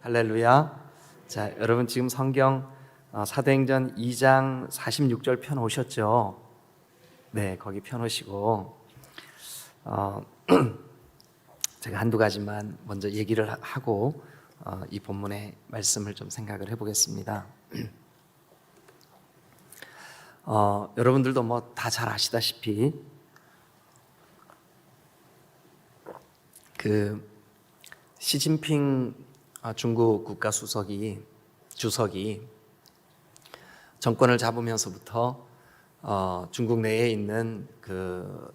할렐루야. 자, 여러분 지금 성경 사도행전 2장 46절 편 오셨죠? 네, 거기 편 오시고 제가 한두 가지만 먼저 얘기를 하고 이 본문의 말씀을 좀 생각을 해보겠습니다. 여러분들도 뭐 다 잘 아시다시피 그 시진핑 중국 국가 주석이 정권을 잡으면서부터 중국 내에 있는 그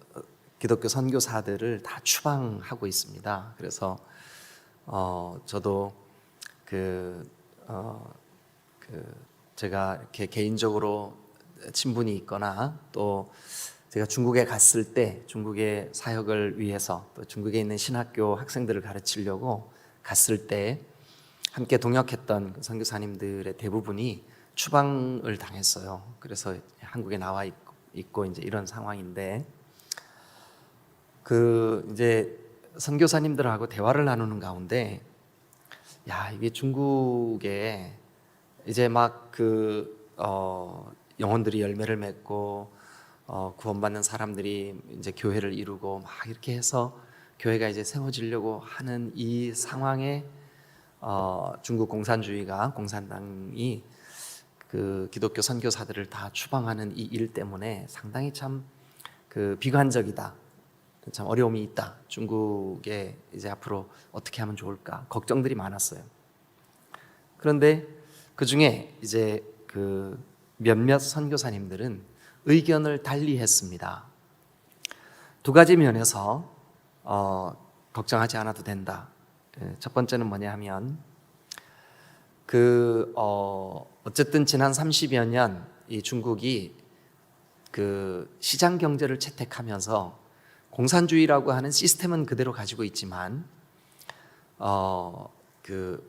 기독교 선교사들을 다 추방하고 있습니다. 그래서 저도 제가 이렇게 개인적으로 친분이 있거나 또 제가 중국에 갔을 때 중국의 사역을 위해서 또 중국에 있는 신학교 학생들을 가르치려고 갔을 때 함께 동역했던 선교사님들의 대부분이 추방을 당했어요. 그래서 한국에 나와 있고 이제 이런 상황인데 이제 선교사님들하고 대화를 나누는 가운데 이게 중국에 이제 막 영혼들이 열매를 맺고 구원받는 사람들이 이제 교회를 이루고 막 이렇게 해서 교회가 이제 세워지려고 하는 이 상황에 중국 공산당이 그 기독교 선교사들을 다 추방하는 이 일 때문에 상당히 참 비관적이다, 참 어려움이 있다. 중국에 이제 앞으로 어떻게 하면 좋을까 걱정들이 많았어요. 그런데 그 중에 이제 몇몇 선교사님들은 의견을 달리했습니다. 두 가지 면에서 걱정하지 않아도 된다. 첫 번째는 뭐냐 하면 어쨌든 지난 30여 년 이 중국이 시장 경제를 채택하면서 공산주의라고 하는 시스템은 그대로 가지고 있지만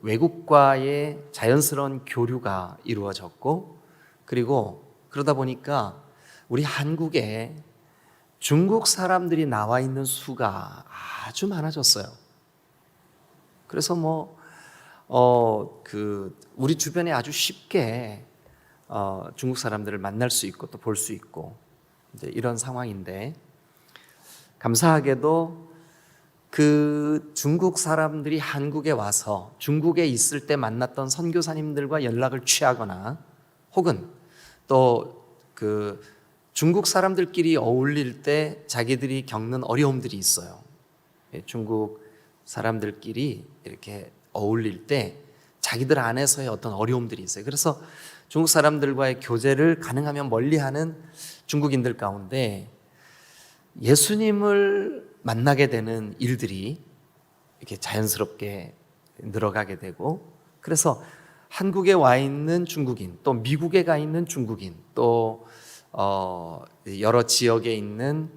외국과의 자연스러운 교류가 이루어졌고, 그리고 그러다 보니까 우리 한국에 중국 사람들이 나와 있는 수가 아주 많아졌어요. 그래서 우리 주변에 아주 쉽게 중국 사람들을 만날 수 있고 또 볼 수 있고 이제 이런 상황인데, 감사하게도 중국 사람들이 한국에 와서 중국에 있을 때 만났던 선교사님들과 연락을 취하거나 혹은 또 중국 사람들끼리 어울릴 때 자기들이 겪는 어려움들이 있어요. 중국 사람들끼리 이렇게 어울릴 때 자기들 안에서의 어떤 어려움들이 있어요. 그래서 중국 사람들과의 교제를 가능하면 멀리하는 중국인들 가운데 예수님을 만나게 되는 일들이 이렇게 자연스럽게 늘어가게 되고, 그래서 한국에 와 있는 중국인, 또 미국에 가 있는 중국인, 또 여러 지역에 있는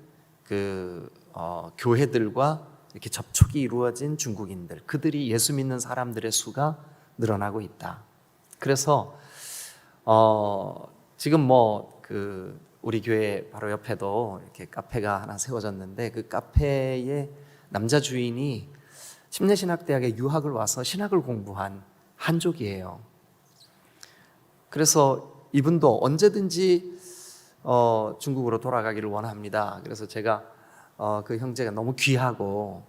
교회들과 이렇게 접촉이 이루어진 중국인들, 그들이 예수 믿는 사람들의 수가 늘어나고 있다. 그래서 지금 우리 교회 바로 옆에도 이렇게 카페가 하나 세워졌는데, 그 카페의 남자 주인이 침례신학대학에 유학을 와서 신학을 공부한 한족이에요. 그래서 이분도 언제든지 중국으로 돌아가기를 원합니다. 그래서 제가 그 형제가 너무 귀하고,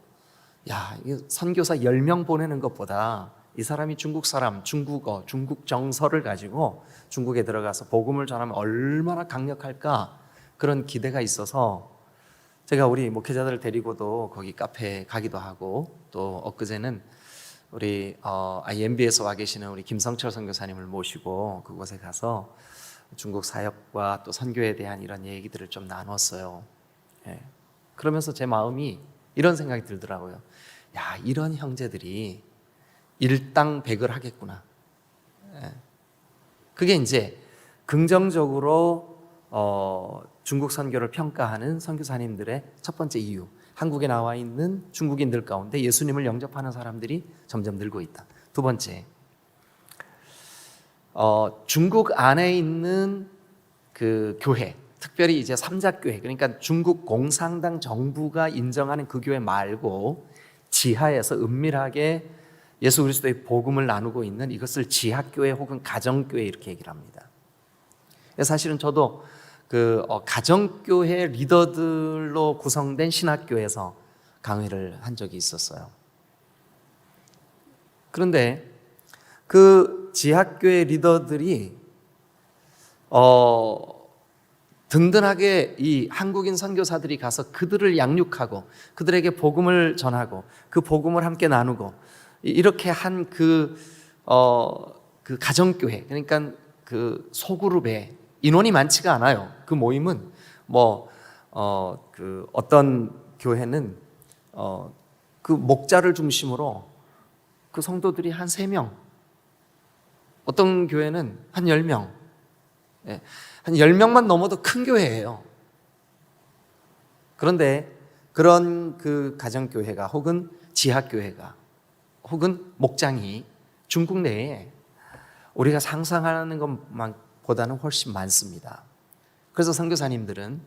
이게 선교사 10명 보내는 것보다 이 사람이 중국 사람, 중국어, 중국 정서를 가지고 중국에 들어가서 복음을 전하면 얼마나 강력할까, 그런 기대가 있어서 제가 우리 목회자들을 데리고도 거기 카페에 가기도 하고, 또 엊그제는 우리 IMB에서 와 계시는 우리 김성철 선교사님을 모시고 그곳에 가서 중국 사역과 또 선교에 대한 이런 얘기들을 좀 나눴어요. 그러면서 제 마음이 이런 생각이 들더라고요. 이런 형제들이 일당백을 하겠구나. 그게 이제 긍정적으로 중국 선교를 평가하는 선교사님들의 첫 번째 이유, 한국에 나와 있는 중국인들 가운데 예수님을 영접하는 사람들이 점점 늘고 있다. 두 번째, 중국 안에 있는 교회, 특별히 이제 삼자교회, 그러니까 중국 공산당 정부가 인정하는 그 교회 말고 지하에서 은밀하게 예수 그리스도의 복음을 나누고 있는 이것을 지학교회 혹은 가정교회 이렇게 얘기를 합니다. 사실은 저도 가정교회 리더들로 구성된 신학교에서 강의를 한 적이 있었어요. 그런데 그 지학교회 리더들이 든든하게 이 한국인 선교사들이 가서 그들을 양육하고 그들에게 복음을 전하고 그 복음을 함께 나누고 이렇게 한 그 가정교회, 그러니까 그 소그룹에 인원이 많지가 않아요. 그 모임은 어떤 교회는 그 목자를 중심으로 그 성도들이 한 3명, 어떤 교회는 한 10명, 한 10명만 넘어도 큰 교회예요. 그런데 그런 그 가정교회가 혹은 지하교회가 혹은 목장이 중국 내에 우리가 상상하는 것보다는 훨씬 많습니다. 그래서 선교사님들은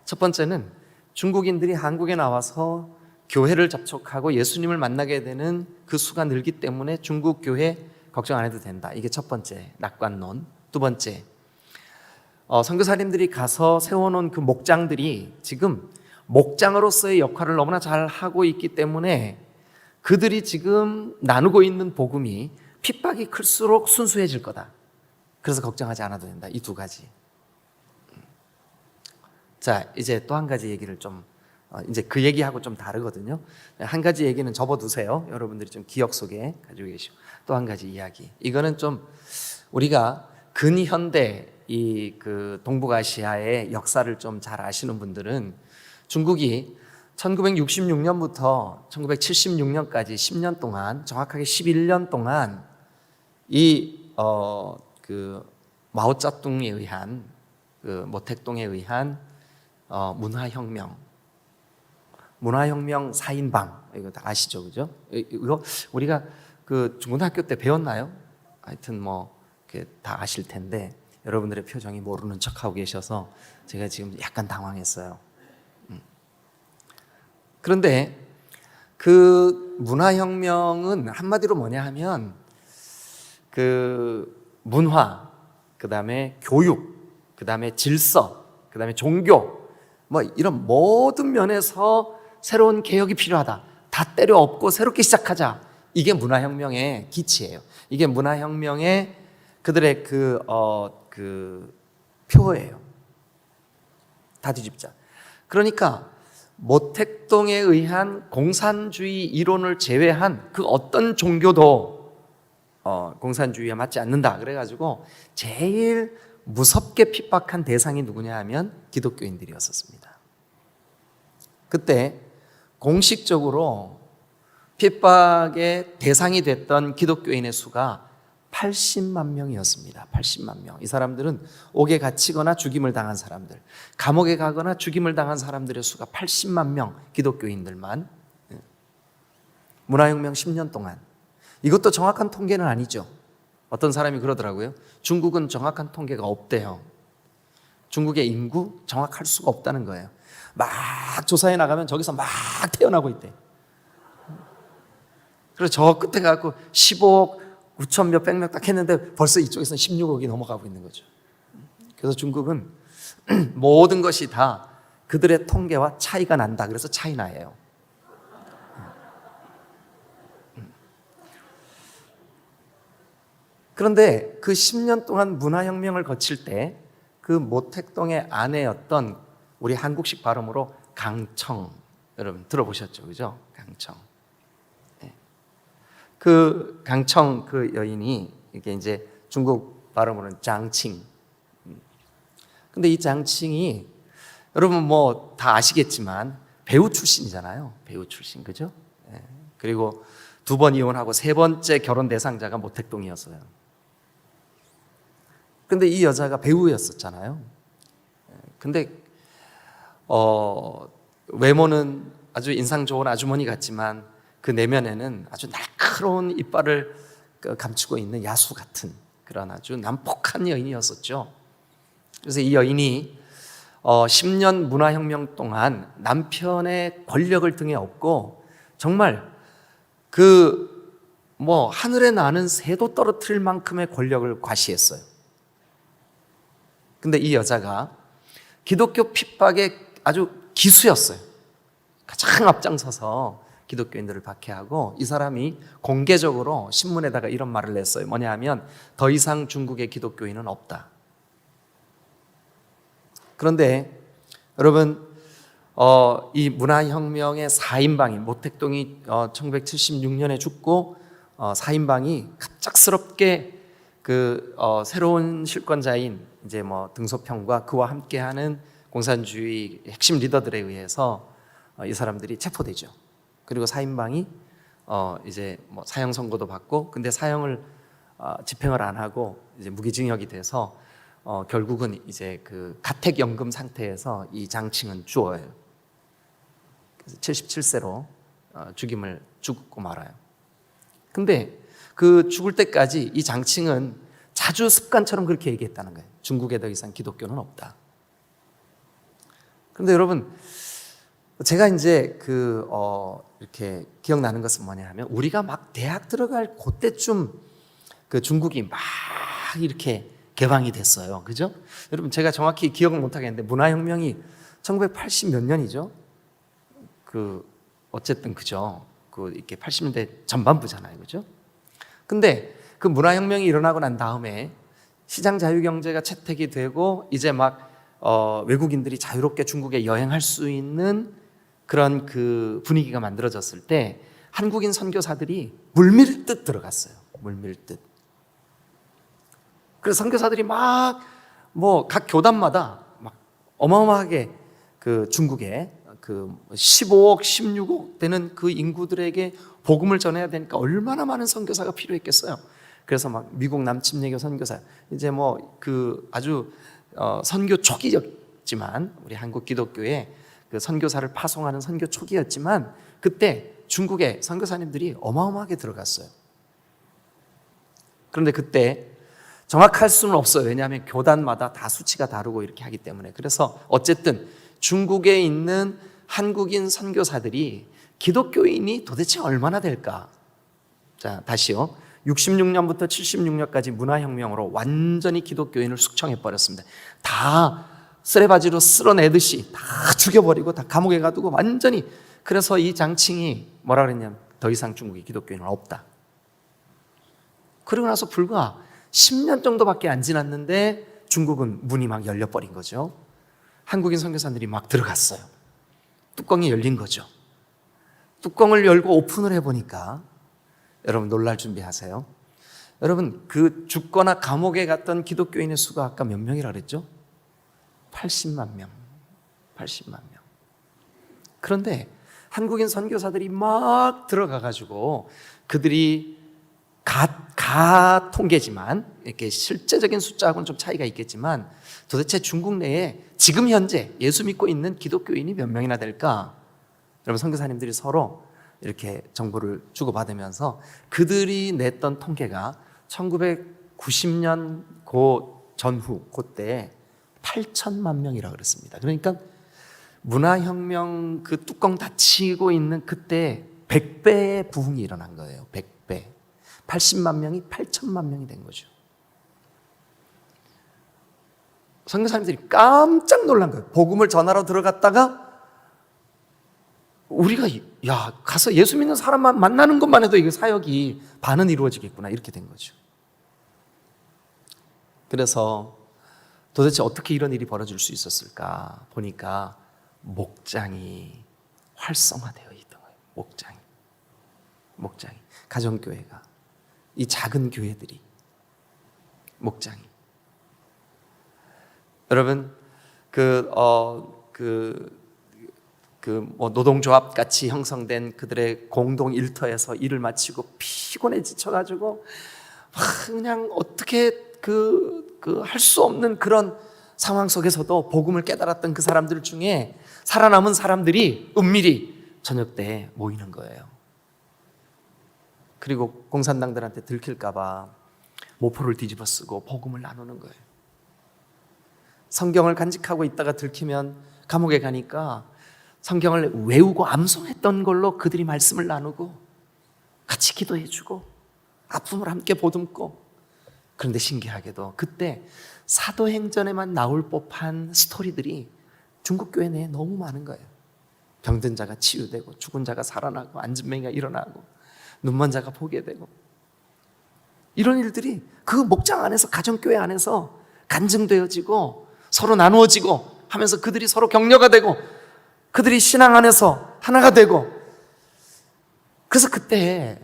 첫 번째는 중국인들이 한국에 나와서 교회를 접촉하고 예수님을 만나게 되는 그 수가 늘기 때문에 중국 교회 걱정 안 해도 된다. 이게 첫 번째 낙관론. 두 번째, 선교사님들이 가서 세워놓은 그 목장들이 지금 목장으로서의 역할을 너무나 잘 하고 있기 때문에 그들이 지금 나누고 있는 복음이 핍박이 클수록 순수해질 거다. 그래서 걱정하지 않아도 된다. 이 두 가지. 자, 이제 또 한 가지 얘기를 이제 그 얘기하고 좀 다르거든요. 한 가지 얘기는 접어두세요. 여러분들이 좀 기억 속에 가지고 계시고. 또 한 가지 이야기. 이거는 좀 우리가 근현대 그 동북아시아의 역사를 좀 잘 아시는 분들은 중국이 1966년부터 1976년까지 10년 동안, 정확하게 11년 동안 그 마오쩌둥에 의한 그 모택동에 의한 문화혁명 4인방, 이거 다 아시죠, 그죠? 이거 우리가 그 중고등학교 때 배웠나요? 하여튼 다 아실 텐데 여러분들의 표정이 모르는 척하고 계셔서 제가 지금 약간 당황했어요. 그런데 그 문화혁명은 한마디로 뭐냐 하면 그 문화, 그 다음에 교육, 그 다음에 질서, 그 다음에 종교, 이런 모든 면에서 새로운 개혁이 필요하다. 다 때려 엎고 새롭게 시작하자. 이게 문화혁명의 기치예요. 이게 문화혁명의 그들의 그 표예요. 다 뒤집자. 그러니까 모택동에 의한 공산주의 이론을 제외한 그 어떤 종교도 공산주의와 맞지 않는다. 그래가지고 제일 무섭게 핍박한 대상이 누구냐 하면 기독교인들이었었습니다. 그때 공식적으로 핍박의 대상이 됐던 기독교인의 수가 80만 명이었습니다. 80만 명. 이 사람들은 옥에 갇히거나 죽임을 당한 사람들, 감옥에 가거나 죽임을 당한 사람들의 수가 80만 명, 기독교인들만. 문화혁명 10년 동안. 이것도 정확한 통계는 아니죠. 어떤 사람이 그러더라고요. 중국은 정확한 통계가 없대요. 중국의 인구 정확할 수가 없다는 거예요. 막 조사해 나가면 저기서 막 태어나고 있대. 그래서 저 끝에 가고 15억 9천 몇백 명 딱 했는데 벌써 이쪽에서는 16억이 넘어가고 있는 거죠. 그래서 중국은 모든 것이 다 그들의 통계와 차이가 난다. 그래서 차이나예요. 그런데 그 10년 동안 문화혁명을 거칠 때 그 모택동의 아내였던, 우리 한국식 발음으로 강청, 여러분 들어보셨죠? 그죠? 강청. 그 강청 그 여인이 이게 이제 중국 발음으로는 장칭. 근데 이 장칭이 여러분 다 아시겠지만 배우 출신이잖아요. 배우 출신, 그죠? 그리고 2번 이혼하고 3번째 결혼 대상자가 모택동이었어요. 근데 이 여자가 배우였었잖아요. 근데 외모는 아주 인상 좋은 아주머니 같지만 그 내면에는 아주 날카로운 이빨을 감추고 있는 야수 같은 그런 아주 난폭한 여인이었었죠. 그래서 이 여인이 10년 문화혁명 동안 남편의 권력을 등에 업고 정말 하늘에 나는 새도 떨어뜨릴 만큼의 권력을 과시했어요. 근데 이 여자가 기독교 핍박의 아주 기수였어요. 가장 앞장서서 기독교인들을 박해하고, 이 사람이 공개적으로 신문에다가 이런 말을 냈어요. 뭐냐 하면 더 이상 중국의 기독교인은 없다. 그런데 여러분, 이 문화혁명의 4인방이, 모택동이 1976년에 죽고 4인방이 갑작스럽게 새로운 실권자인 이제 등소평과 그와 함께하는 공산주의 핵심 리더들에 의해서 이 사람들이 체포되죠. 그리고 4인방이 이제 사형 선고도 받고, 근데 사형을 집행을 안 하고 이제 무기징역이 돼서 결국은 이제 가택연금 상태에서 이 장칭은 죽어요. 그래서 77세로 죽고 말아요. 근데 죽을 때까지 이 장칭은 자주 습관처럼 그렇게 얘기했다는 거예요. 중국에 더 이상 기독교는 없다. 그런데 여러분, 제가 이제 이렇게 기억나는 것은 뭐냐 하면, 우리가 막 대학 들어갈 그때쯤 중국이 막 이렇게 개방이 됐어요. 그죠? 여러분, 제가 정확히 기억은 못 하겠는데 문화혁명이 1980 몇 년이죠? 어쨌든 그죠? 이렇게 80년대 전반부잖아요. 그죠? 근데 문화혁명이 일어나고 난 다음에 시장 자유경제가 채택이 되고, 이제 막 외국인들이 자유롭게 중국에 여행할 수 있는 그런 분위기가 만들어졌을 때 한국인 선교사들이 물밀듯 들어갔어요. 물밀듯. 그래서 선교사들이 막 각 교단마다 막 어마어마하게 중국에 15억, 16억 되는 인구들에게 복음을 전해야 되니까 얼마나 많은 선교사가 필요했겠어요. 그래서 막 미국 남침예교 선교사, 이제 아주 선교 초기였지만, 우리 한국 기독교에 선교사를 파송하는 선교 초기였지만, 그때 중국에 선교사님들이 어마어마하게 들어갔어요. 그런데 그때 정확할 수는 없어요. 왜냐하면 교단마다 다 수치가 다르고 이렇게 하기 때문에. 그래서 어쨌든 중국에 있는 한국인 선교사들이 기독교인이 도대체 얼마나 될까? 자, 다시요. 66년부터 76년까지 문화혁명으로 완전히 기독교인을 숙청해버렸습니다. 다 쓰레바지로 쓸어내듯이 다 죽여버리고 다 감옥에 가두고 완전히. 그래서 이 장칭이 뭐라 그랬냐면 더 이상 중국에 기독교인은 없다. 그러고 나서 불과 10년 정도밖에 안 지났는데 중국은 문이 막 열려버린 거죠. 한국인 선교사들이 막 들어갔어요. 뚜껑이 열린 거죠. 뚜껑을 열고 오픈을 해보니까, 여러분 놀랄 준비하세요. 여러분, 죽거나 감옥에 갔던 기독교인의 수가 아까 몇 명이라 그랬죠? 80만 명. 80만 명. 그런데 한국인 선교사들이 막 들어가가지고, 그들이 가 통계지만, 이렇게 실제적인 숫자하고는 좀 차이가 있겠지만, 도대체 중국 내에 지금 현재 예수 믿고 있는 기독교인이 몇 명이나 될까? 여러분, 선교사님들이 서로 이렇게 정보를 주고받으면서 그들이 냈던 통계가 1990년 전후 그때 8천만 명이라고 그랬습니다. 그러니까 문화혁명 뚜껑 닫히고 있는 그때 100배의 부흥이 일어난 거예요. 100배. 80만 명이 8천만 명이 된 거죠. 선교사님들이 깜짝 놀란 거예요. 복음을 전하러 들어갔다가 우리가 가서 예수 믿는 사람만 만나는 것만 해도 이게 사역이 반은 이루어지겠구나, 이렇게 된 거죠. 그래서 도대체 어떻게 이런 일이 벌어질 수 있었을까 보니까 목장이 활성화되어 있던 거예요. 목장이 가정교회가, 이 작은 교회들이, 목장이. 여러분, 노동조합 같이 형성된 그들의 공동 일터에서 일을 마치고 피곤해 지쳐가지고 그냥 어떻게 할 수 없는 그런 상황 속에서도 복음을 깨달았던 그 사람들 중에 살아남은 사람들이 은밀히 저녁 때 모이는 거예요. 그리고 공산당들한테 들킬까봐 모포를 뒤집어 쓰고 복음을 나누는 거예요. 성경을 간직하고 있다가 들키면 감옥에 가니까 성경을 외우고 암송했던 걸로 그들이 말씀을 나누고, 같이 기도해주고 아픔을 함께 보듬고. 그런데 신기하게도 그때 사도행전에만 나올 법한 스토리들이 중국 교회 내에 너무 많은 거예요. 병든 자가 치유되고, 죽은 자가 살아나고, 앉은맹이가 일어나고, 눈먼 자가 보게 되고, 이런 일들이 그 목장 안에서, 가정교회 안에서 간증되어지고 서로 나누어지고 하면서 그들이 서로 격려가 되고, 그들이 신앙 안에서 하나가 되고. 그래서 그때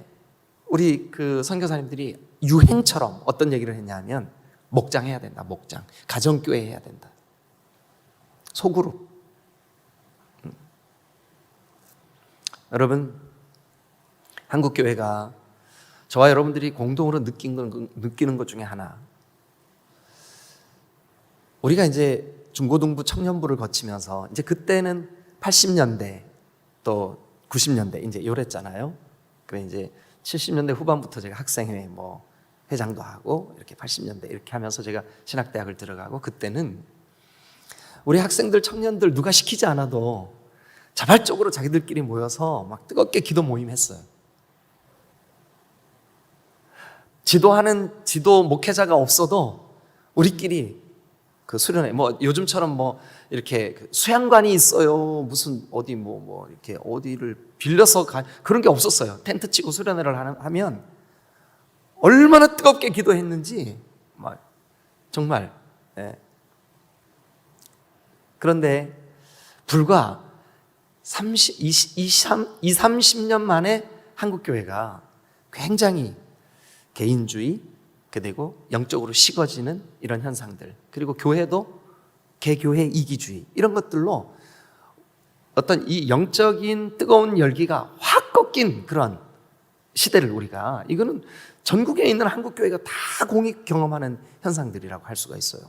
우리 그 선교사님들이 유행처럼 어떤 얘기를 했냐면, 목장해야 된다. 목장, 가정교회 해야 된다. 소그룹. 여러분, 한국교회가 저와 여러분들이 공동으로 느끼는 것 중에 하나, 우리가 이제 중고등부 청년부를 거치면서, 이제 그때는 80년대 또 90년대 이제 요랬잖아요. 그래 이제 70년대 후반부터 제가 학생회 뭐 회장도 하고, 이렇게 80년대 이렇게 하면서 제가 신학대학을 들어가고, 그때는 우리 학생들, 청년들 누가 시키지 않아도 자발적으로 자기들끼리 모여서 막 뜨겁게 기도 모임 했어요. 지도 목회자가 없어도 우리끼리 그 수련회, 뭐 요즘처럼 뭐 이렇게 수양관이 있어요, 무슨 어디 뭐 이렇게 어디를 빌려서 그런 게 없었어요. 텐트 치고 수련회를 하면 얼마나 뜨겁게 기도했는지 막 정말. 예. 그런데 불과 30년 만에 한국교회가 굉장히 개인주의, 그리고 영적으로 식어지는 이런 현상들, 그리고 교회도 개교회 이기주의, 이런 것들로 어떤 이 영적인 뜨거운 열기가 확 꺾인 그런 시대를, 우리가 이거는 전국에 있는 한국교회가 다 공히 경험하는 현상들이라고 할 수가 있어요.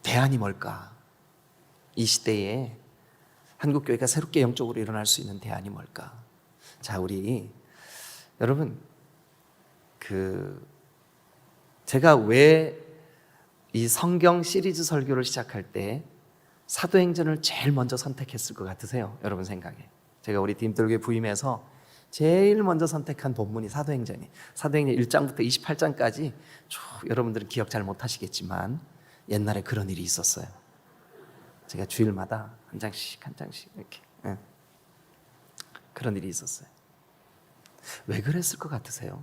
대안이 뭘까? 이 시대에 한국교회가 새롭게 영적으로 일어날 수 있는 대안이 뭘까? 자, 우리 여러분, 제가 왜 이 성경 시리즈 설교를 시작할 때 사도행전을 제일 먼저 선택했을 것 같으세요? 여러분 생각에. 제가 우리 디딤돌교회 부임해서 제일 먼저 선택한 본문이 사도행전 1장부터 28장까지. 여러분들은 기억 잘 못하시겠지만 옛날에 그런 일이 있었어요. 제가 주일마다 한 장씩 이렇게, 그런 일이 있었어요. 왜 그랬을 것 같으세요?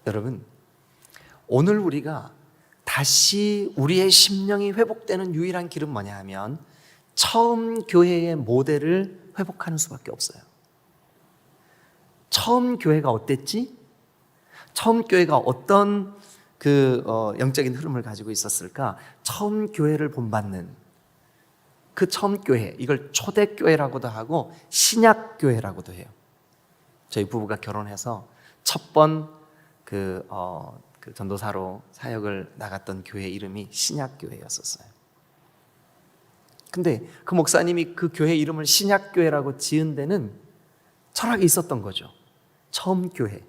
여러분, 오늘 우리가 다시 우리의 심령이 회복되는 유일한 길은 뭐냐 하면, 처음 교회의 모델을 회복하는 수밖에 없어요. 처음 교회가 어땠지? 처음 교회가 어떤 영적인 흐름을 가지고 있었을까? 처음 교회를 본받는 그 처음 교회, 이걸 초대교회라고도 하고 신약교회라고도 해요. 저희 부부가 결혼해서 첫 번 그 전도사로 사역을 나갔던 교회 이름이 신약교회였었어요. 근데 그 목사님이 그 교회 이름을 신약교회라고 지은 데는 철학이 있었던 거죠. 처음 교회,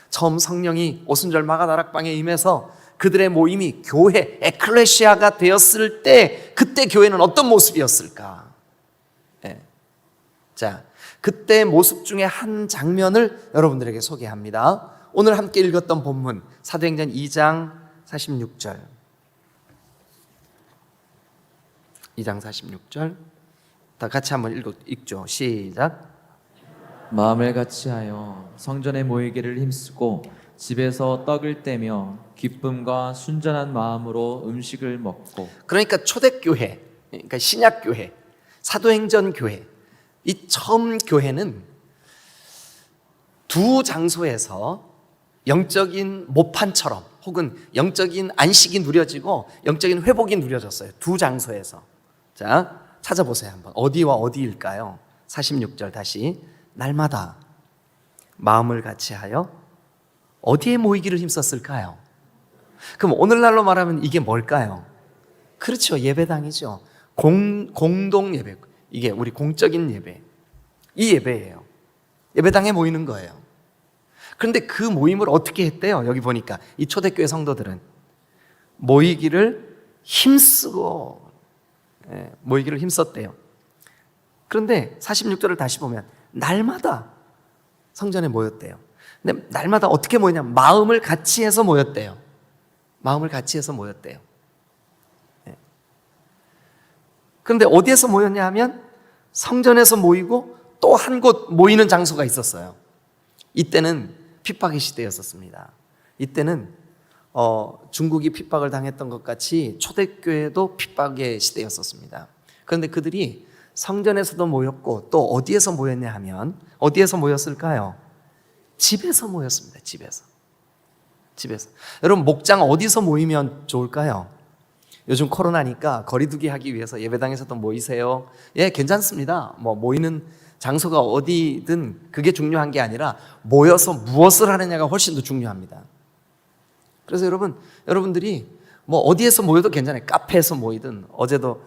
처음 성령이 오순절 마가다락방에 임해서 그들의 모임이 교회, 에클레시아가 되었을 때, 그때 교회는 어떤 모습이었을까? 네. 자, 그때 모습 중에 한 장면을 여러분들에게 소개합니다. 오늘 함께 읽었던 본문 사도행전 2장 46절. 2장 46절. 다 같이 한번 읽죠. 시작. 마음을 같이하여 성전에 모이기를 힘쓰고 집에서 떡을 떼며 기쁨과 순전한 마음으로 음식을 먹고. 그러니까 초대교회, 그러니까 신약교회, 사도행전 교회, 이 처음 교회는 두 장소에서 영적인 모판처럼, 혹은 영적인 안식이 누려지고 영적인 회복이 누려졌어요. 두 장소에서. 자, 찾아보세요 한번. 어디와 어디일까요? 46절 다시. 날마다 마음을 같이하여 어디에 모이기를 힘썼을까요? 그럼 오늘날로 말하면 이게 뭘까요? 그렇죠, 예배당이죠. 공동 예배, 이게 우리 공적인 예배, 이 예배예요. 예배당에 모이는 거예요. 그런데 그 모임을 어떻게 했대요? 여기 보니까 이 초대교회 성도들은 모이기를 힘쓰고, 모이기를 힘썼대요. 그런데 46절을 다시 보면 날마다 성전에 모였대요. 근데 날마다 어떻게 모였냐면 마음을 같이 해서 모였대요. 마음을 같이 해서 모였대요. 그런데 어디에서 모였냐 하면 성전에서 모이고 또 한 곳 모이는 장소가 있었어요. 이때는 핍박의 시대였었습니다. 이때는 중국이 핍박을 당했던 것 같이 초대교회도 핍박의 시대였었습니다. 그런데 그들이 성전에서도 모였고 또 어디에서 모였냐 하면 어디에서 모였을까요? 집에서 모였습니다. 집에서. 여러분 목장 어디서 모이면 좋을까요? 요즘 코로나니까 거리두기 하기 위해서 예배당에서도 모이세요. 예, 괜찮습니다. 모이는 장소가 어디든 그게 중요한 게 아니라 모여서 무엇을 하느냐가 훨씬 더 중요합니다. 그래서 여러분들이 어디에서 모여도 괜찮아요. 카페에서 모이든. 어제도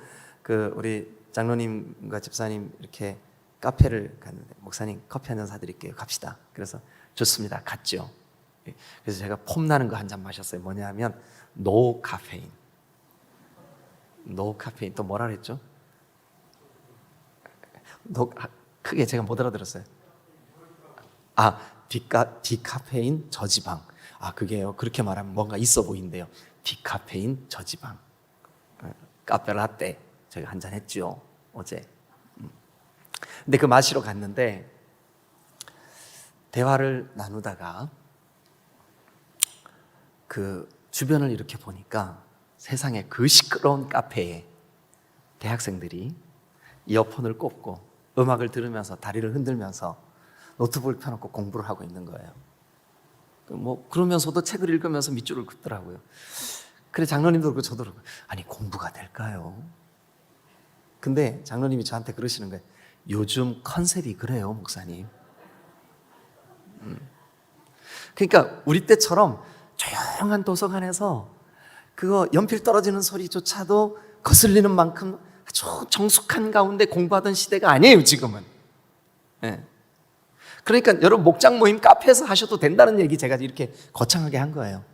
우리 장로님과 집사님 이렇게 카페를 갔는데 목사님 커피 한 잔 사드릴게요. 갑시다. 그래서 좋습니다. 갔죠. 그래서 제가 폼나는 거 한 잔 마셨어요. 뭐냐 하면 노 카페인. 또 뭐라 그랬죠? 크게 제가 못 알아들었어요. 디카페인 저지방. 그게요. 그렇게 말하면 뭔가 있어 보인대요. 디카페인 저지방. 카페 라떼 제가 한 잔 했죠. 어제. 근데 그 마시러 갔는데 대화를 나누다가 그 주변을 이렇게 보니까 세상에 그 시끄러운 카페에 대학생들이 이어폰을 꽂고 음악을 들으면서 다리를 흔들면서 노트북을 펴놓고 공부를 하고 있는 거예요. 그러면서도 책을 읽으면서 밑줄을 긋더라고요. 그래 장로님도 그렇고 저도 그렇고 아니 공부가 될까요? 근데 장로님이 저한테 그러시는 거예요. 요즘 컨셉이 그래요, 목사님. 그러니까 우리 때처럼 조용한 도서관에서 그거 연필 떨어지는 소리조차도 거슬리는 만큼 아주 정숙한 가운데 공부하던 시대가 아니에요, 지금은. 그러니까 여러분 목장 모임 카페에서 하셔도 된다는 얘기 제가 이렇게 거창하게 한 거예요.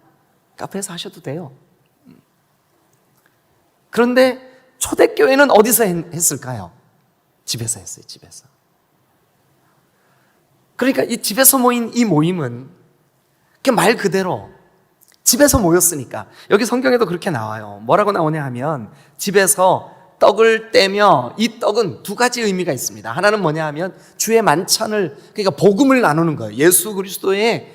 카페에서 하셔도 돼요. 그런데 초대교회는 어디서 했을까요? 집에서 했어요, 집에서. 그러니까 이 집에서 모인 이 모임은 말 그대로 집에서 모였으니까 여기 성경에도 그렇게 나와요. 뭐라고 나오냐 하면 집에서 떡을 떼며 이 떡은 두 가지 의미가 있습니다. 하나는 뭐냐 하면 주의 만찬을 그러니까 복음을 나누는 거예요. 예수 그리스도의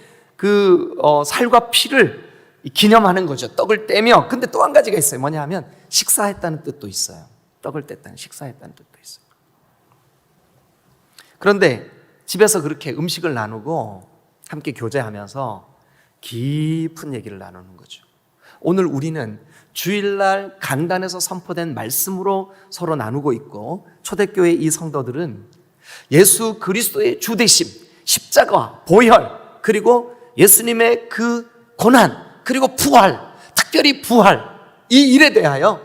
살과 피를 기념하는 거죠. 떡을 떼며. 근데 또 한 가지가 있어요. 뭐냐 하면 식사했다는 뜻도 있어요. 떡을 뗐다는 식사했다는 뜻도 있어요. 그런데 집에서 그렇게 음식을 나누고 함께 교제하면서 깊은 얘기를 나누는 거죠. 오늘 우리는 주일날 강단에서 선포된 말씀으로 서로 나누고 있고 초대교회 이 성도들은 예수 그리스도의 주되심, 십자가, 보혈, 그리고 예수님의 그 고난, 그리고 부활, 특별히 부활, 이 일에 대하여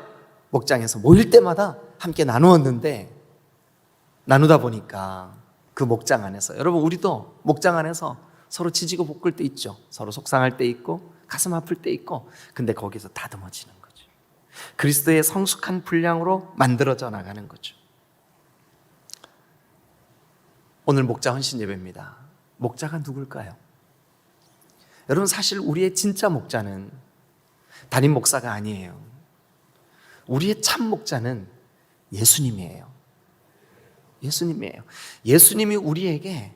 목장에서 모일 때마다 함께 나누었는데 나누다 보니까 그 목장 안에서 여러분 우리도 목장 안에서 서로 지지고 볶을 때 있죠. 서로 속상할 때 있고 가슴 아플 때 있고 근데 거기서 다듬어지는 거죠. 그리스도의 성숙한 분량으로 만들어져 나가는 거죠. 오늘 목자 헌신 예배입니다. 목자가 누굴까요? 여러분 사실 우리의 진짜 목자는 담임 목사가 아니에요. 우리의 참 목자는 예수님이에요. 예수님이에요. 예수님이 우리에게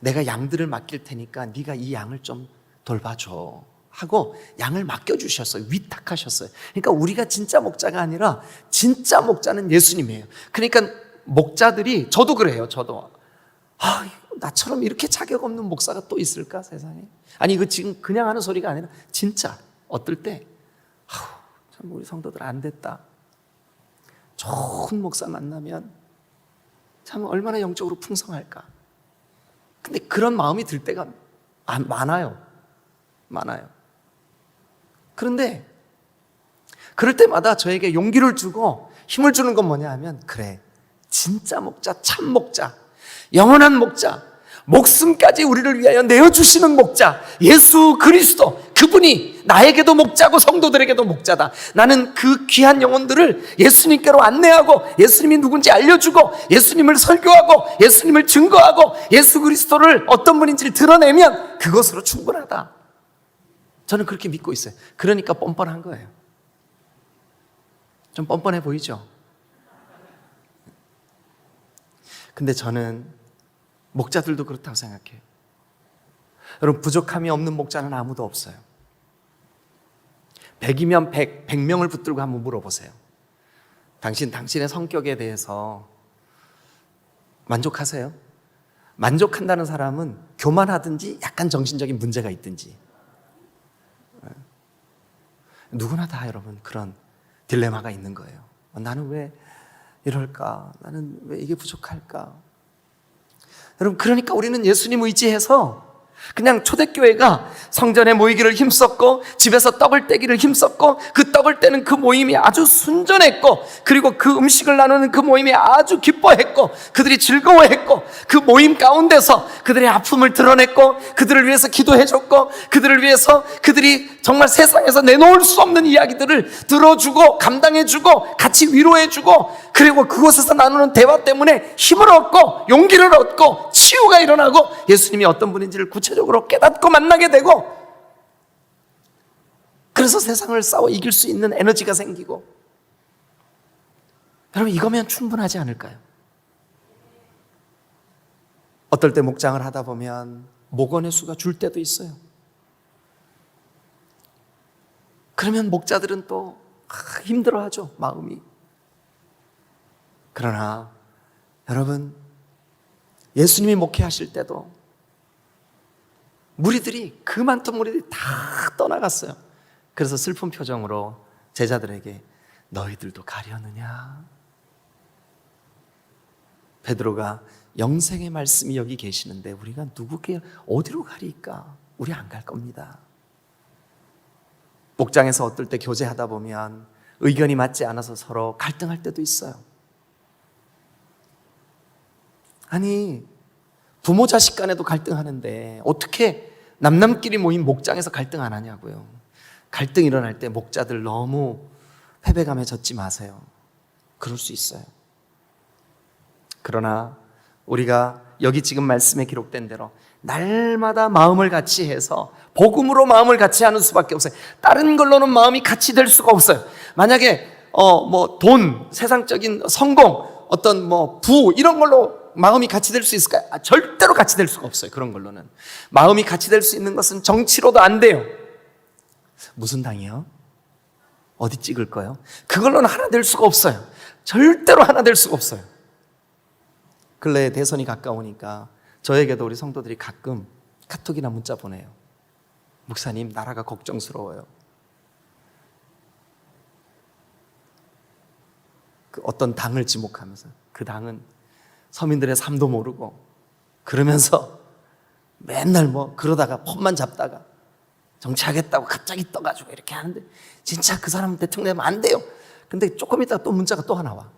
내가 양들을 맡길 테니까 네가 이 양을 좀 돌봐줘 하고 양을 맡겨주셨어요. 위탁하셨어요. 그러니까 우리가 진짜 목자가 아니라 진짜 목자는 예수님이에요. 그러니까 목자들이 저도 그래요. 저도 나처럼 이렇게 자격 없는 목사가 또 있을까 세상에? 아니 이거 지금 그냥 하는 소리가 아니라 진짜 어떨 때 참 우리 성도들 안 됐다. 좋은 목사 만나면 참 얼마나 영적으로 풍성할까. 근데 그런 마음이 들 때가 많아요. 그런데 그럴 때마다 저에게 용기를 주고 힘을 주는 건 뭐냐 하면 그래 진짜 목자, 참 목자, 영원한 목자, 목숨까지 우리를 위하여 내어주시는 목자 예수 그리스도, 그분이 나에게도 목자고 성도들에게도 목자다. 나는 그 귀한 영혼들을 예수님께로 안내하고 예수님이 누군지 알려주고 예수님을 설교하고 예수님을 증거하고 예수 그리스도를 어떤 분인지를 드러내면 그것으로 충분하다. 저는 그렇게 믿고 있어요. 그러니까 뻔뻔한 거예요. 좀 뻔뻔해 보이죠? 근데 저는 목자들도 그렇다고 생각해요. 여러분, 부족함이 없는 목자는 아무도 없어요. 100이면 100, 100명을 붙들고 한번 물어보세요. 당신의 성격에 대해서 만족하세요? 만족한다는 사람은 교만하든지 약간 정신적인 문제가 있든지, 누구나 다 여러분 그런 딜레마가 있는 거예요. 나는 왜 이럴까? 나는 왜 이게 부족할까? 여러분, 그러니까 우리는 예수님 의지해서 그냥 초대교회가 성전에 모이기를 힘썼고 집에서 떡을 떼기를 힘썼고 그 떡을 떼는 그 모임이 아주 순전했고, 그리고 그 음식을 나누는 그 모임이 아주 기뻐했고 그들이 즐거워했고, 그 모임 가운데서 그들의 아픔을 드러냈고 그들을 위해서 기도해줬고 그들을 위해서 그들이 정말 세상에서 내놓을 수 없는 이야기들을 들어주고 감당해주고 같이 위로해주고, 그리고 그곳에서 나누는 대화 때문에 힘을 얻고 용기를 얻고 치유가 일어나고 예수님이 어떤 분인지를 구체적으로 깨닫고 만나게 되고, 그래서 세상을 싸워 이길 수 있는 에너지가 생기고. 여러분, 이거면 충분하지 않을까요? 어떨 때 목장을 하다 보면 목원의 수가 줄 때도 있어요. 그러면 목자들은 또 힘들어하죠, 마음이. 그러나 여러분, 예수님이 목회하실 때도 무리들이, 그 많던 무리들이 다 떠나갔어요. 그래서 슬픈 표정으로 제자들에게 너희들도 가려느냐? 베드로가 영생의 말씀이 여기 계시는데 우리가 누구께 어디로 가리까? 우리 안 갈 겁니다. 목장에서 어떨 때 교제하다 보면 의견이 맞지 않아서 서로 갈등할 때도 있어요. 아니, 부모 자식 간에도 갈등하는데 어떻게 남남끼리 모인 목장에서 갈등 안 하냐고요. 갈등 일어날 때 목자들 너무 패배감에 젖지 마세요. 그럴 수 있어요. 그러나 우리가 여기 지금 말씀에 기록된 대로 날마다 마음을 같이 해서 복음으로 마음을 같이 하는 수밖에 없어요. 다른 걸로는 마음이 같이 될 수가 없어요. 만약에 돈, 세상적인 성공, 어떤 부 이런 걸로 마음이 같이 될 수 있을까요? 절대로 같이 될 수가 없어요. 그런 걸로는. 마음이 같이 될 수 있는 것은 정치로도 안 돼요. 무슨 당이요? 어디 찍을 거요? 그걸로는 하나 될 수가 없어요. 절대로 하나 될 수가 없어요. 근래에 대선이 가까우니까 저에게도 우리 성도들이 가끔 카톡이나 문자 보내요. 목사님, 나라가 걱정스러워요. 그 어떤 당을 지목하면서 그 당은 서민들의 삶도 모르고 그러면서 맨날 그러다가 폰만 잡다가 정치하겠다고 갑자기 떠가지고 이렇게 하는데, 진짜 그 사람 대통령 되면 안 돼요. 근데 조금 있다가 또 문자가 또 하나 와.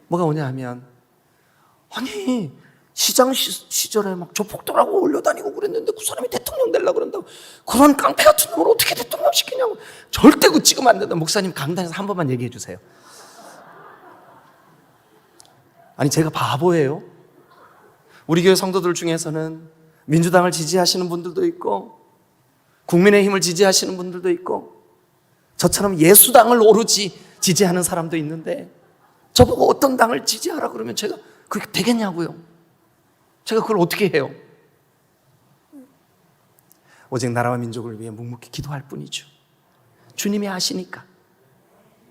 뭐가 오냐 하면, 아니 시장 시절에 막 조폭들하고 올려다니고 그랬는데 그 사람이 대통령 되려고 그런다고, 그런 깡패 같은 놈을 어떻게 대통령 시키냐고. 절대 그 찍으면 안 된다. 목사님, 강단에서 한 번만 얘기해 주세요. 아니, 제가 바보예요? 우리 교회 성도들 중에서는 민주당을 지지하시는 분들도 있고 국민의힘을 지지하시는 분들도 있고 저처럼 예수당을 오로지 지지하는 사람도 있는데, 저보고 어떤 당을 지지하라 그러면 제가 그게 되겠냐고요. 제가 그걸 어떻게 해요? 오직 나라와 민족을 위해 묵묵히 기도할 뿐이죠. 주님이 아시니까.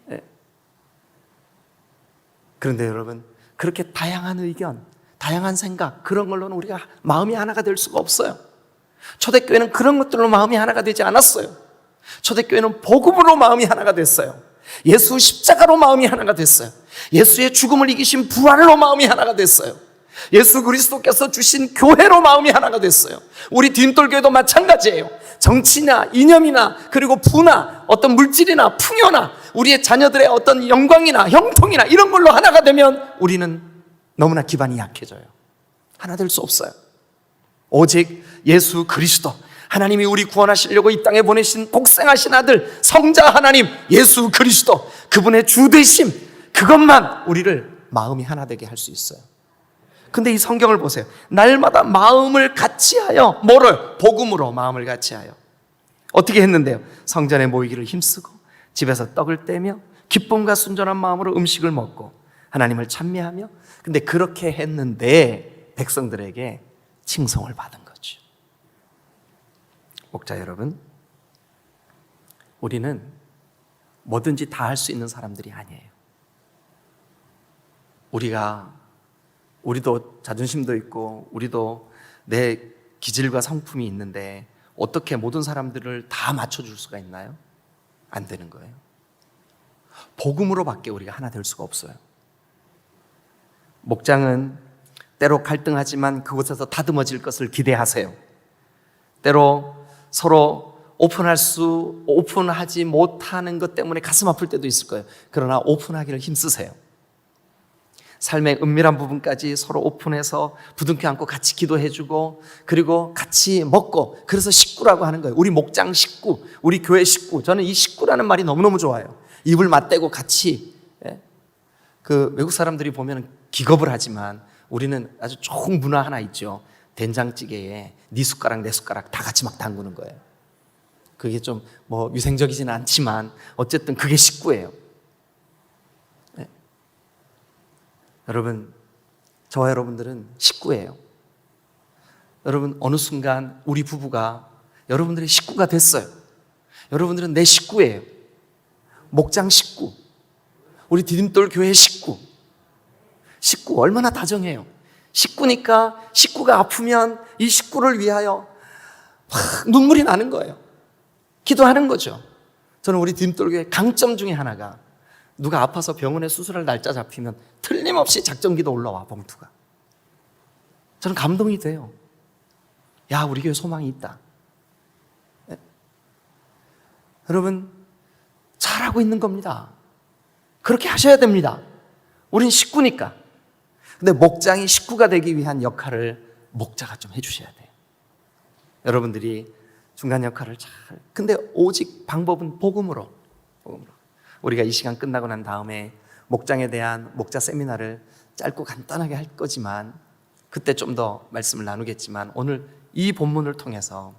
네. 그런데 여러분, 그렇게 다양한 의견, 다양한 생각, 그런 걸로는 우리가 마음이 하나가 될 수가 없어요. 초대교회는 그런 것들로 마음이 하나가 되지 않았어요. 초대교회는 복음으로 마음이 하나가 됐어요. 예수 십자가로 마음이 하나가 됐어요. 예수의 죽음을 이기신 부활로 마음이 하나가 됐어요. 예수 그리스도께서 주신 교회로 마음이 하나가 됐어요. 우리 딘돌교회도 마찬가지예요. 정치나 이념이나 그리고 부나 어떤 물질이나 풍요나 우리의 자녀들의 어떤 영광이나 형통이나 이런 걸로 하나가 되면 우리는 너무나 기반이 약해져요. 하나 될 수 없어요. 오직 예수 그리스도, 하나님이 우리 구원하시려고 이 땅에 보내신 독생하신 아들 성자 하나님 예수 그리스도, 그분의 주되심, 그것만 우리를 마음이 하나 되게 할 수 있어요. 근데 이 성경을 보세요. 날마다 마음을 같이하여, 뭐를? 복음으로 마음을 같이하여. 어떻게 했는데요? 성전에 모이기를 힘쓰고 집에서 떡을 떼며 기쁨과 순전한 마음으로 음식을 먹고 하나님을 찬미하며. 근데 그렇게 했는데 백성들에게 칭송을 받은 거죠. 목자 여러분, 우리는 뭐든지 다 할 수 있는 사람들이 아니에요. 우리도 자존심도 있고 우리도 내 기질과 성품이 있는데 어떻게 모든 사람들을 다 맞춰줄 수가 있나요? 안 되는 거예요. 복음으로밖에 우리가 하나 될 수가 없어요. 목장은 때로 갈등하지만 그곳에서 다듬어질 것을 기대하세요. 때로 서로 오픈하지 못하는 것 때문에 가슴 아플 때도 있을 거예요. 그러나 오픈하기를 힘쓰세요. 삶의 은밀한 부분까지 서로 오픈해서 부둥켜 안고 같이 기도해주고, 그리고 같이 먹고, 그래서 식구라고 하는 거예요. 우리 목장 식구, 우리 교회 식구. 저는 이 식구라는 말이 너무너무 좋아요. 입을 맞대고 같이. 그 외국 사람들이 보면 기겁을 하지만 우리는 아주 좋은 문화 하나 있죠. 된장찌개에 네 숟가락 내 숟가락 다 같이 막 담그는 거예요. 그게 좀 뭐 위생적이지는 않지만 어쨌든 그게 식구예요. 여러분, 저와 여러분들은 식구예요. 여러분, 어느 순간 우리 부부가 여러분들의 식구가 됐어요. 여러분들은 내 식구예요. 목장 식구, 우리 디딤돌 교회 식구. 식구 얼마나 다정해요. 식구니까 식구가 아프면 이 식구를 위하여 막 눈물이 나는 거예요. 기도하는 거죠. 저는 우리 디딤돌 교회 강점 중에 하나가, 누가 아파서 병원에 수술할 날짜 잡히면 틀림없이 작전기도 올라와, 봉투가. 저는 감동이 돼요. 야, 우리 교회 소망이 있다. 네? 여러분, 잘하고 있는 겁니다. 그렇게 하셔야 됩니다. 우린 식구니까. 근데 목장이 식구가 되기 위한 역할을 목자가 좀 해주셔야 돼요. 여러분들이 중간 역할을 근데 오직 방법은 복음으로. 우리가 이 시간 끝나고 난 다음에 목장에 대한 목자 세미나를 짧고 간단하게 할 거지만, 그때 좀 더 말씀을 나누겠지만, 오늘 이 본문을 통해서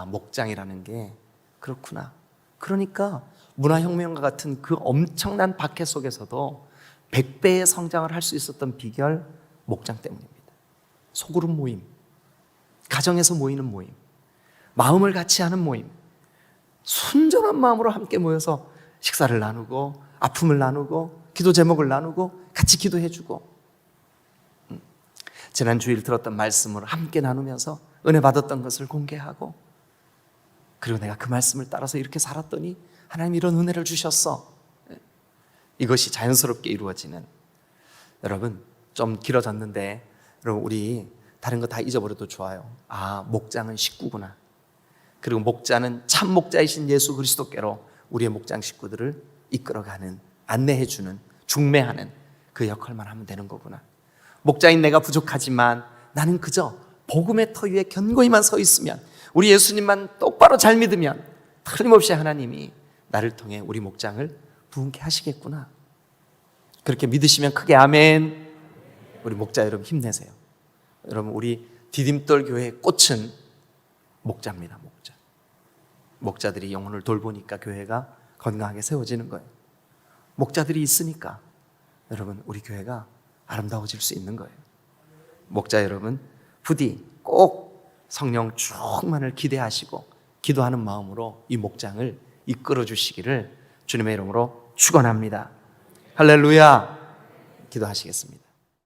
목장이라는 게 그렇구나. 그러니까 문화혁명과 같은 그 엄청난 박해 속에서도 100배의 성장을 할 수 있었던 비결, 목장 때문입니다. 소그룹 모임, 가정에서 모이는 모임, 마음을 같이 하는 모임, 순전한 마음으로 함께 모여서 식사를 나누고, 아픔을 나누고, 기도 제목을 나누고, 같이 기도해주고, 지난 주일 들었던 말씀을 함께 나누면서 은혜 받았던 것을 공개하고, 그리고 내가 그 말씀을 따라서 이렇게 살았더니 하나님 이런 은혜를 주셨어. 이것이 자연스럽게 이루어지는. 여러분, 좀 길어졌는데 여러분, 우리 다른 거 다 잊어버려도 좋아요. 목장은 식구구나. 그리고 목자는 참 목자이신 예수 그리스도께로 우리의 목장 식구들을 이끌어가는, 안내해주는, 중매하는 그 역할만 하면 되는 거구나. 목자인 내가 부족하지만 나는 그저 복음의 터 위에 견고히만 서 있으면, 우리 예수님만 똑바로 잘 믿으면 틀림없이 하나님이 나를 통해 우리 목장을 부흥케 하시겠구나. 그렇게 믿으시면 크게 아멘. 우리 목자 여러분 힘내세요. 여러분, 우리 디딤돌 교회의 꽃은 목자입니다. 목자들이 영혼을 돌보니까 교회가 건강하게 세워지는 거예요. 목자들이 있으니까 여러분, 우리 교회가 아름다워질 수 있는 거예요. 목자 여러분, 부디 꼭 성령 충만을 기대하시고 기도하는 마음으로 이 목장을 이끌어 주시기를 주님의 이름으로 축원합니다. 할렐루야. 기도하시겠습니다.